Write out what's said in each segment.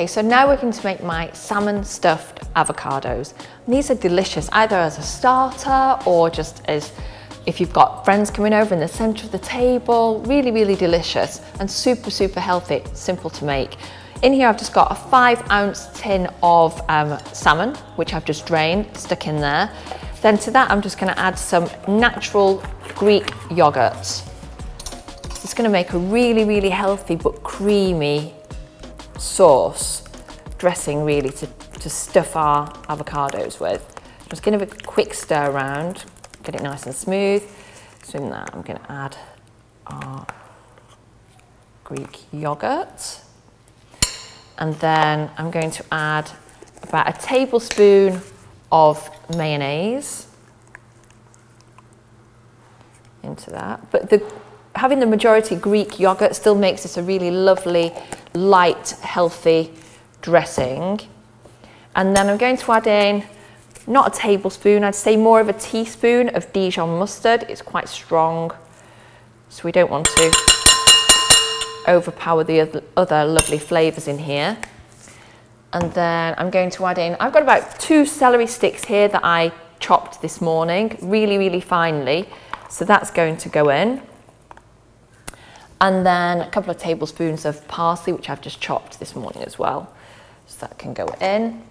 Okay, so now we're going to make my salmon stuffed avocados. And these are delicious, either as a starter or just as if you've got friends coming over in the center of the table. Really, really delicious and super, super healthy, simple to make. In here, I've just got a 5-ounce tin of salmon, which I've just drained, stuck in there. Then to that, I'm just gonna add some natural Greek yogurt. It's gonna make a really, really healthy but creamy sauce, dressing really to stuff our avocados with. Just gonna give it a quick stir around, get it nice and smooth. So in that, I'm gonna add our Greek yogurt. And then I'm going to add about a tablespoon of mayonnaise into that. But having the majority Greek yogurt still makes this a really lovely, light, healthy dressing. And then I'm going to add in, not a tablespoon, I'd say more of a teaspoon of Dijon mustard. It's quite strong, so we don't want to overpower the other lovely flavours in here. And then I'm going to add in, I've got about 2 celery sticks here that I chopped this morning, really, really finely. So that's going to go in. And then a couple of tablespoons of parsley, which I've just chopped this morning as well. So that can go in.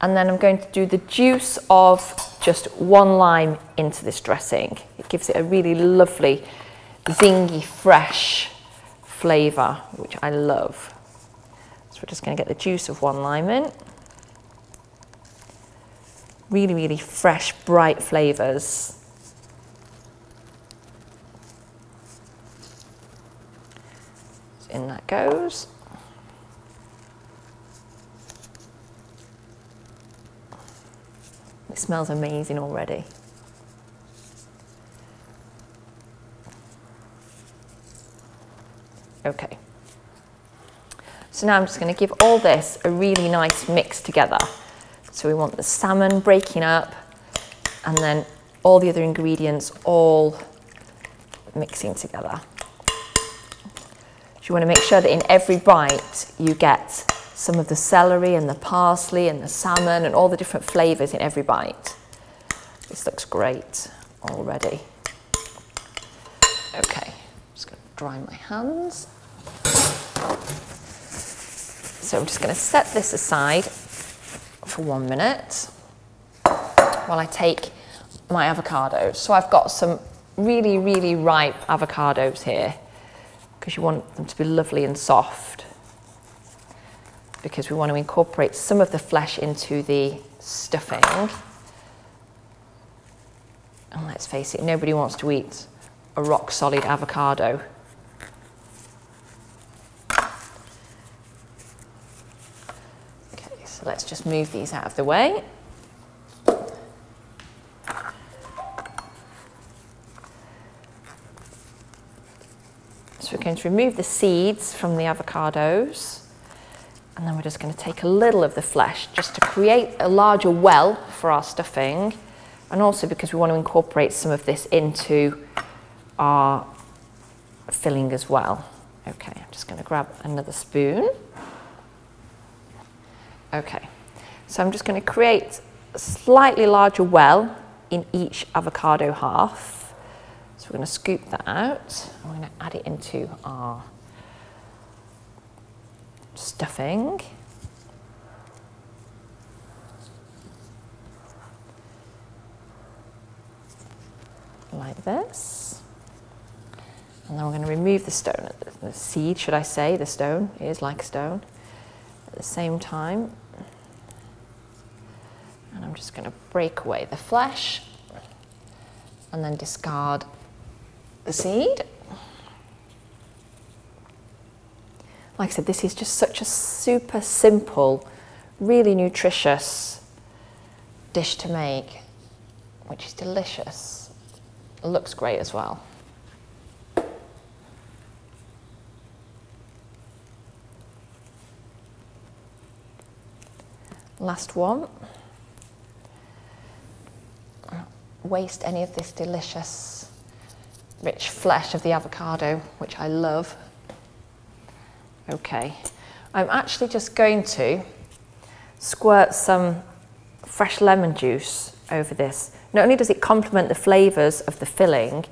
And then I'm going to do the juice of just 1 lime into this dressing. It gives it a really lovely, zingy, fresh flavour, which I love. So we're just going to get the juice of 1 lime in. Really, really fresh, bright flavours. So in that goes. It smells amazing already. Okay, so now I'm just going to give all this a really nice mix together. So we want the salmon breaking up and then all the other ingredients all mixing together. So you want to make sure that in every bite you get some of the celery and the parsley and the salmon and all the different flavours in every bite. This looks great already. Okay, just going to dry my hands. So I'm just going to set this aside for 1 minute while I take my avocados. So I've got some really, really ripe avocados here because you want them to be lovely and soft, because we want to incorporate some of the flesh into the stuffing. And let's face it, nobody wants to eat a rock solid avocado. Okay, so let's just move these out of the way. So we're going to remove the seeds from the avocados, and then we're just going to take a little of the flesh just to create a larger well for our stuffing, and also because we want to incorporate some of this into our filling as well. Okay, I'm just going to grab another spoon. Okay, so I'm just going to create a slightly larger well in each avocado half. So we're going to scoop that out, and we're going to add it into our stuffing. Like this. And then we're going to remove the stone, the seed, should I say, the stone is like stone, at the same time. And I'm just going to break away the flesh and then discard the seed. Like I said, this is just such a super simple, really nutritious dish to make, which is delicious. It looks great as well. Last one. Don't waste any of this delicious, rich flesh of the avocado, which I love. Okay, I'm actually just going to squirt some fresh lemon juice over this. Not only does it complement the flavours of the filling,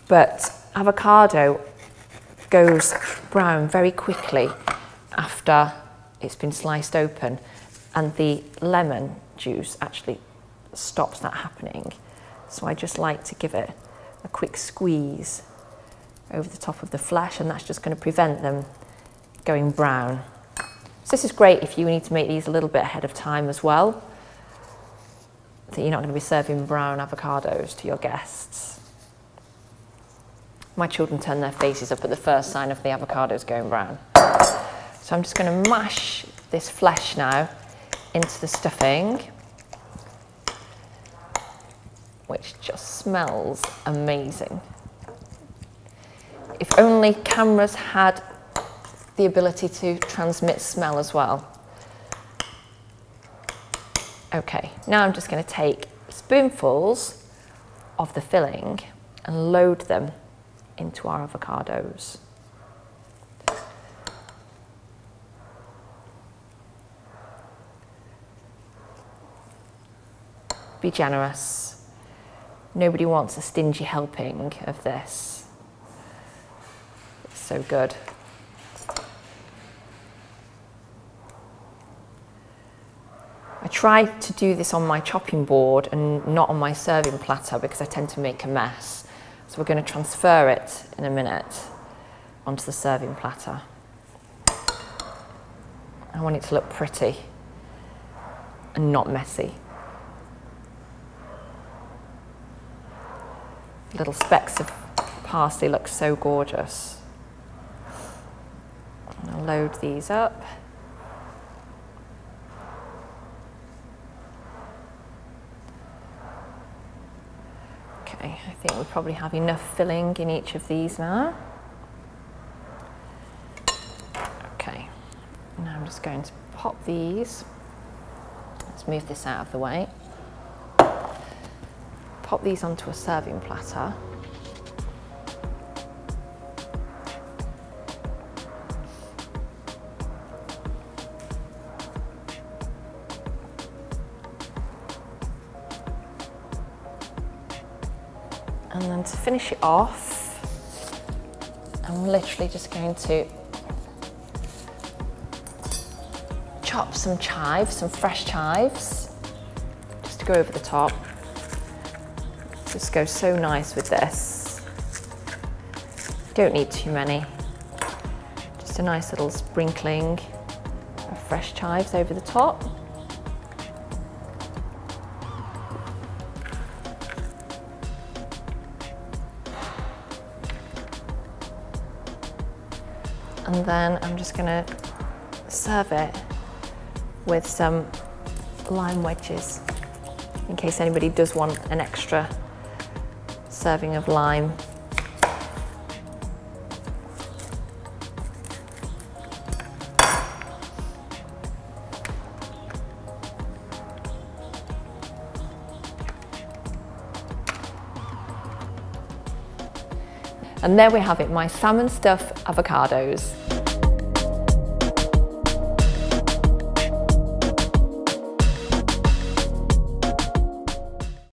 but avocado goes brown very quickly after it's been sliced open, and the lemon juice actually stops that happening. So I just like to give it a quick squeeze over the top of the flesh, and that's just going to prevent them going brown. So this is great if you need to make these a little bit ahead of time as well, that you're not going to be serving brown avocados to your guests. My children turn their faces up at the first sign of the avocados going brown. So I'm just going to mash this flesh now into the stuffing, which just smells amazing. If only cameras had the ability to transmit smell as well. Okay, now I'm just going to take spoonfuls of the filling and load them into our avocados. Be generous. Nobody wants a stingy helping of this. It's so good. I try to do this on my chopping board and not on my serving platter because I tend to make a mess. So we're going to transfer it in a minute onto the serving platter. I want it to look pretty and not messy. Little specks of parsley look so gorgeous. I'll load these up. Okay, I think we probably have enough filling in each of these now. Okay, now I'm just going to pop these. Let's move this out of the way. Pop these onto a serving platter. And then to finish it off, I'm literally just going to chop some chives, some fresh chives, just to go over the top. Just goes so nice with this. Don't need too many. Just a nice little sprinkling of fresh chives over the top. And then I'm just going to serve it with some lime wedges, in case anybody does want an extra serving of lime. And there we have it, my salmon stuffed avocados.